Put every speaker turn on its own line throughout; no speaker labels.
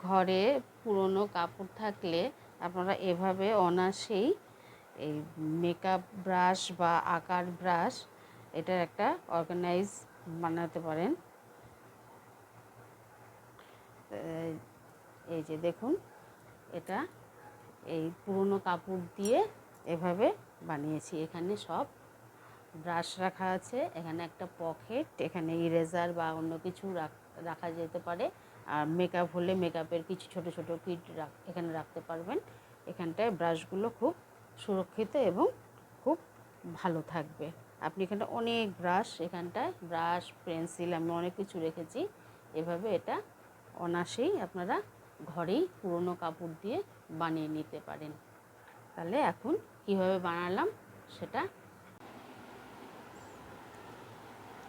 ঘরে পুরনো কাপড় থাকলে আপনারা এভাবে অনায়াসেই এই মেকআপ ব্রাশ বা আঁকার ব্রাশ এটার একটা অর্গানাইজ বানাতে পারেন। এই যে দেখুন, এটা এই পুরনো কাপড় দিয়ে এভাবে বানিয়েছি। এখানে সব ব্রাশ রাখা আছে, এখানে একটা পকেট, এখানে ইরেজার বা অন্য কিছু রাখা যেতে পারে। আর মেকআপ হলে মেকআপের কিছু ছোট ছোট কিট এখানে রাখতে পারবেন। এখানটায় ব্রাশগুলো খুব সুরক্ষিত এবং খুব ভালো থাকবে। আপনি এখানে অনেক ব্রাশ, এখানটায় ব্রাশ, পেন্সিল, আমি অনেক কিছু রেখেছি। এভাবে এটা অনায়াসেই আপনারা ঘরেই পুরনো কাপড় দিয়ে বানিয়ে নিতে পারেন। তাহলে এখন কিভাবে বানালাম সেটা,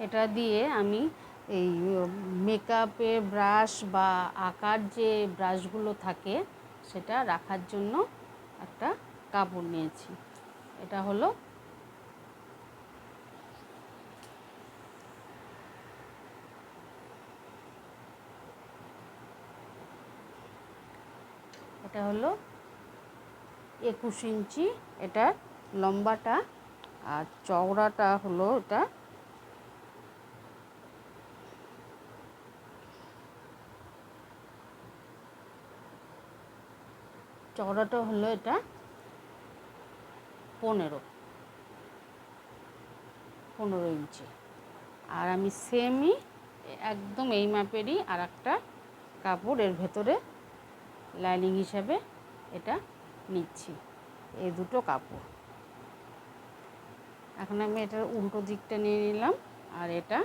এটা দিয়ে আমি এই মেকআপের ব্রাশ বা আঁকার যে ব্রাশগুলো থাকে সেটা রাখার জন্য একটা কাপড় নিয়েছি। এটা হলো এটা হলো 21 ইঞ্চি এটার লম্বাটা, আর চওড়াটা হলো এটা এটা 15 ইঞ্চি। আর আমি সেমই একদম এই মাপেরই আর একটা কাপড় এর ভেতরে লাইনিং হিসাবে এটা নিচ্ছি, এই দুটো কাপড়। এখন আমি এটার উল্টো দিকটা নিয়ে নিলাম, আর এটা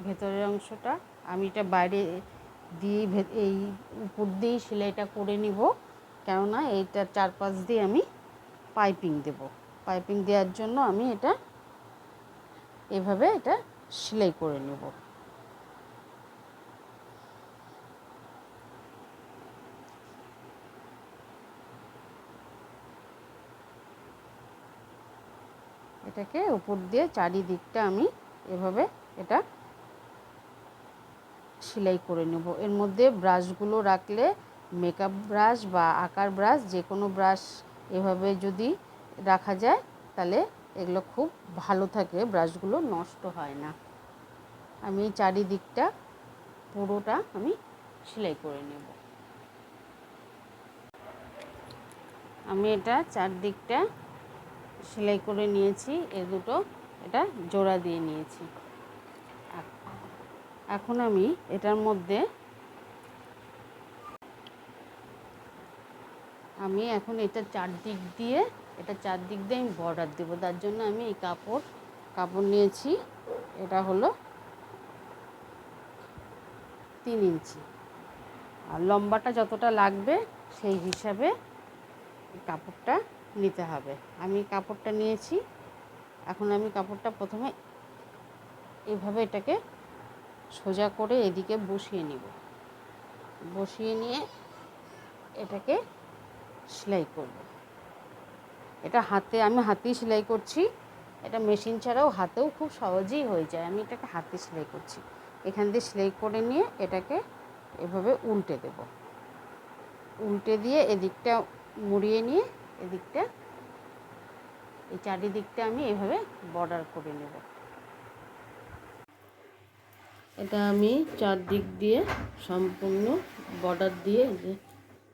ভেতরের অংশটা আমি এটা বাইরে দিয়ে এই উপর দিয়েই সেলাইটা করে নিব, কেননা এইটার চারপাশ দিয়ে আমি পাইপিং দেব। পাইপিং দেওয়ার জন্য আমি এটা এভাবে এটা সেলাই করে নেব। এটাকে উপর দিয়ে চারিদিকটা আমি এভাবে এটা সেলাই করে নেব। এর মধ্যে ব্রাশগুলো রাখলে মেকআপ ব্রাশ বা আঁকার ব্রাশ যে কোনো ব্রাশ এভাবে যদি রাখা যায় তাহলে এগুলো খুব ভালো থাকে, ব্রাশগুলো নষ্ট হয় না। আমি চারিদিকটা পুরোটা আমি সেলাই করে নেব। আমি এটা চারদিকটা সেলাই করে নিয়েছি, এ দুটো এটা জোড়া দিয়ে নিয়েছি। এখন আমি এটার মধ্যে এখন এটা চারদিক দিয়ে আমি বর্ডার দেবো। তার জন্য আমি এই কাপড় নিয়েছি, এটা হলো 3 ইঞ্চি। আর লম্বাটা যতটা লাগবে সেই হিসাবে কাপড়টা নিতে হবে। আমি কাপড়টা নিয়েছি, এখন আমি কাপড়টা প্রথমে এইভাবে এটাকে সোজা করে এদিকে বসিয়ে নিব। বসিয়ে নিয়ে এটাকে সেলাই করব। এটা আমি হাতেই সেলাই করছি, এটা মেশিন ছাড়াও হাতেও খুব সহজেই হয়ে যায়। আমি এটাকে হাতে সেলাই করছি। এখান দিয়ে সেলাই করে নিয়ে এটাকে এভাবে উল্টে দেব। উল্টে দিয়ে এদিকটা মুড়িয়ে নিয়ে এদিকটা এই চারিদিকটা আমি এভাবে বর্ডার করে নেব। এটা আমি চারদিক দিয়ে সম্পূর্ণ বর্ডার দিয়ে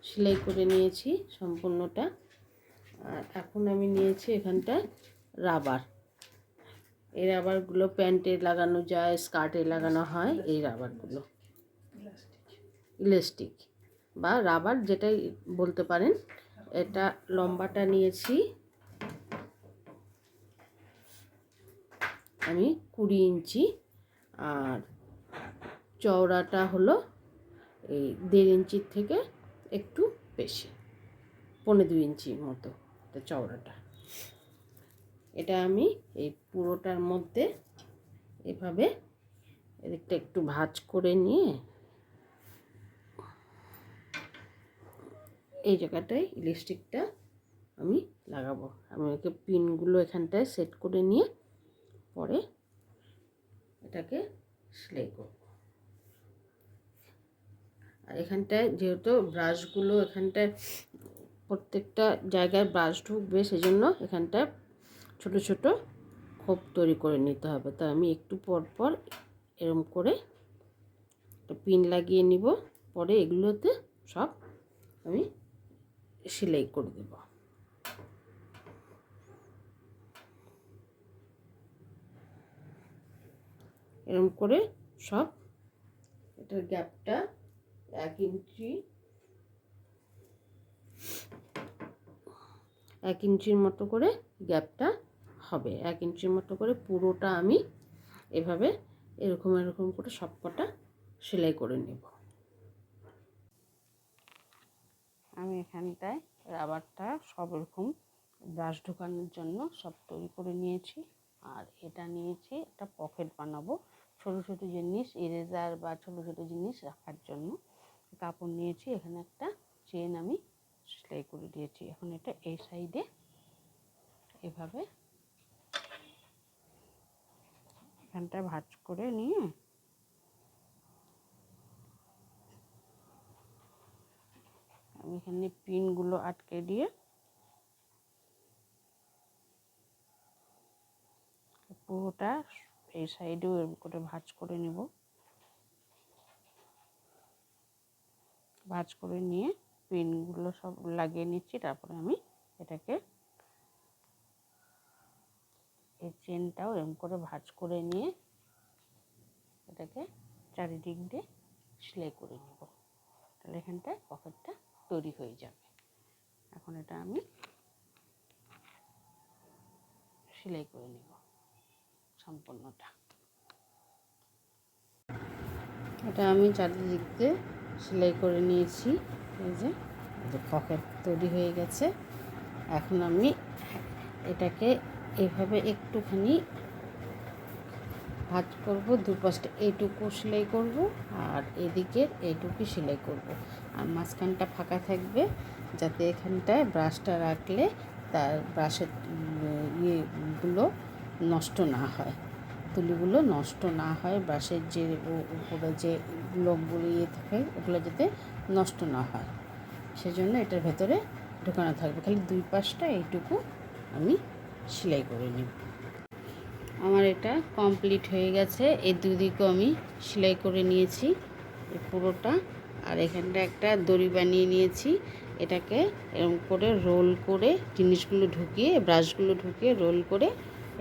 সেলাই করে নিয়েছি সম্পূর্ণটা। আর এখন আমি নিয়েছি এখানটায় রাবার। এই রাবারগুলো প্যান্টে লাগানো যায়, স্কার্টে লাগানো হয়। এই রাবারগুলো ইলাস্টিক বা রাবার যেটাই বলতে পারেন। এটা লম্বাটা নিয়েছি আমি 20 ইঞ্চি, আর চওড়াটা হলো এই 1.5 ইঞ্চির থেকে একটু বেশি, 2.25 ইঞ্চির মতো এটা চওড়াটা। এটা আমি এই পুরোটার মধ্যে এভাবে এদিকটা একটু ভাঁজ করে নিয়ে এই জায়গাটায় ইলাস্টিকটা আমি লাগাবো। আমি ওকে পিনগুলো এখানটায় সেট করে নিয়ে পরে এটাকে সেলাই করব। আর এখানটায় যেহেতু ব্রাশগুলো এখানটায় প্রত্যেকটা জায়গায় ব্রাশ ঢুকবে, সেজন্য এখানটায় ছোট ছোট খোপ তৈরি করে নিতে হবে। তো আমি একটু পর পর এরম করে একটা পিন লাগিয়ে নিব, পরে এগুলোতে সব আমি সেলাই করে দেব। এরম করে সব এটার গ্যাপটা 1 ইঞ্চির মতো করে গ্যাপটা হবে। 1 ইঞ্চির মতো করে পুরোটা আমি এভাবে এরকম করে সবকটা সেলাই করে নেব। আমি এখানটায় রাবারটা সব এরকম ব্রাশ ঢোকানোর জন্য সব তৈরি করে নিয়েছি। আর এটা নিয়েছি একটা পকেট বানাবো, ছোটো ছোটো জিনিস ইরেজার বা ছোটো ছোটো জিনিস রাখার জন্য। কাপড় নিয়েছি, এখানে একটা চেন আমি সেলাই করে দিয়েছি। এখন এটা এই সাইডে এভাবে এখানটায় ভাঁজ করে নিয়ে আমি এখানে পিনগুলো আটকে দিয়ে পুরোটা এই সাইডেও এরকম করে ভাঁজ করে নেব। ভাঁজ করে নিয়ে পিনগুলো সব লাগিয়ে নিচ্ছি। তারপরে আমি এটাকে এই চেনটাও এরকম করে ভাঁজ করে নিয়ে এটাকে চারিদিক দিয়ে সেলাই করে নেব। তাহলে এখানটায় পকেটটা তৈরি হয়ে যাবে। এখন এটা আমি সেলাই করে নেব সম্পূর্ণটা। এটা আমি চারিদিক দিয়ে সেলাই করে নিয়েছি। এই যে পকেট তৈরি হয়ে গেছে। এখন আমি এটাকে এভাবে একটুখানি ভাঁজ করব, দুপাশটা এইটুকু সেলাই করব আর এদিকে এইটুকু সেলাই করব। আর মাঝখানটা ফাঁকা থাকবে, যাতে এখানটায় ব্রাশটা রাখলে তার ব্রাশের ইয়েগুলো নষ্ট না হয়, তুলিগুলো নষ্ট না হয়, ব্রাশের যে উপরে যে লোকগুলো থাকে ওগুলো যাতে নষ্ট না হয়, সেজন্য এটার ভেতরে ঢোকানো থাকবে। খালি দুই পাশটা এইটুকু আমি সেলাই করে নিব। আমার এটা কমপ্লিট হয়ে গেছে। এই দুদিকেও আমি সেলাই করে নিয়েছি এই পুরোটা। আর এখানটা একটা দড়ি বানিয়ে নিয়েছি। এটাকে এরকম করে রোল করে জিনিসগুলো ঢুকিয়ে, ব্রাশগুলো ঢুকিয়ে রোল করে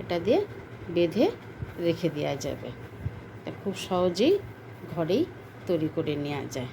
এটা দিয়ে বেঁধে রেখে দেওয়া যাবে। এটা খুব সহজেই ঘরেই তৈরি করে নেওয়া যায়।